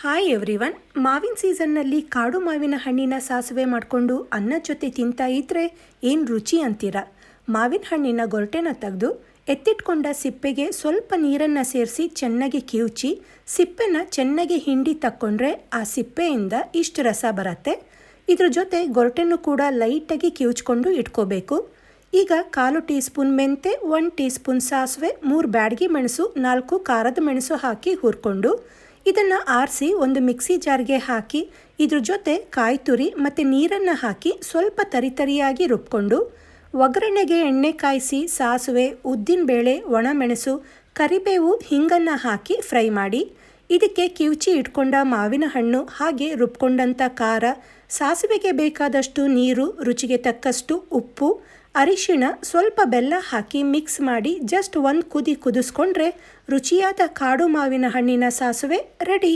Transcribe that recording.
Hi everyone. ಮಾವಿನ ಸೀಸನ್ನಲ್ಲಿ ಕಾಡು ಮಾವಿನ ಹಣ್ಣಿನ ಸಾಸಿವೆ ಮಾಡಿಕೊಂಡು ಅನ್ನದ ಜೊತೆ ತಿಂತಾ ಇದ್ದರೆ ಏನು ರುಚಿ ಅಂತೀರ. ಮಾವಿನ ಹಣ್ಣಿನ ಗೊರಟೆನ ತೆಗೆದು ಎತ್ತಿಟ್ಕೊಂಡ ಸಿಪ್ಪೆಗೆ ಸ್ವಲ್ಪ ನೀರನ್ನು ಸೇರಿಸಿ ಚೆನ್ನಾಗಿ ಕಿವುಚಿ ಸಿಪ್ಪೆನ ಚೆನ್ನಾಗಿ ಹಿಂಡಿ ತಕ್ಕೊಂಡ್ರೆ ಆ ಸಿಪ್ಪೆಯಿಂದ ಇಷ್ಟು ರಸ ಬರುತ್ತೆ. ಇದ್ರ ಜೊತೆ ಗೊರಟೆನೂ ಕೂಡ ಲೈಟಾಗಿ ಕಿವುಚ್ಕೊಂಡು ಇಟ್ಕೋಬೇಕು. ಈಗ 1/4 ಟೀ ಸ್ಪೂನ್ ಮೆಂತೆ, 1 ಟೀ ಸ್ಪೂನ್ ಸಾಸಿವೆ, 3 ಬ್ಯಾಡಗಿ ಮೆಣಸು, 4 ಖಾರದ ಮೆಣಸು ಹಾಕಿ ಹುರ್ಕೊಂಡು ಇದನ್ನು ಆರಿಸಿ ಒಂದು ಮಿಕ್ಸಿ ಜಾರ್ಗೆ ಹಾಕಿ ಇದ್ರ ಜೊತೆ ಕಾಯಿ ತುರಿ ಮತ್ತು ನೀರನ್ನು ಹಾಕಿ ಸ್ವಲ್ಪ ತರಿಯಾಗಿ ರುಬ್ಕೊಂಡು ಒಗ್ಗರಣೆಗೆ ಎಣ್ಣೆ ಕಾಯಿಸಿ ಸಾಸಿವೆ, ಉದ್ದಿನಬೇಳೆ, ಒಣಮೆಣಸು, ಕರಿಬೇವು, ಹಿಂಗನ್ನು ಹಾಕಿ ಫ್ರೈ ಮಾಡಿ ಇದಕ್ಕೆ ಕಿವುಚಿ ಇಟ್ಕೊಂಡ ಮಾವಿನ ಹಣ್ಣು ಹಾಗೆ ರುಬ್ಕೊಂಡಂಥ ಖಾರ, ಸಾಸಿವೆಗೆ ಬೇಕಾದಷ್ಟು ನೀರು, ರುಚಿಗೆ ತಕ್ಕಷ್ಟು ಉಪ್ಪು, ಅರಿಶಿಣ, ಸ್ವಲ್ಪ ಬೆಲ್ಲ ಹಾಕಿ ಮಿಕ್ಸ್ ಮಾಡಿ ಜಸ್ಟ್ ಒಂದು ಕುದಿ ಕುದಿಸ್ಕೊಂಡ್ರೆ ರುಚಿಯಾದ ಕಾಡು ಮಾವಿನ ಹಣ್ಣಿನ ಸಾಸಿವೆ ರೆಡಿ.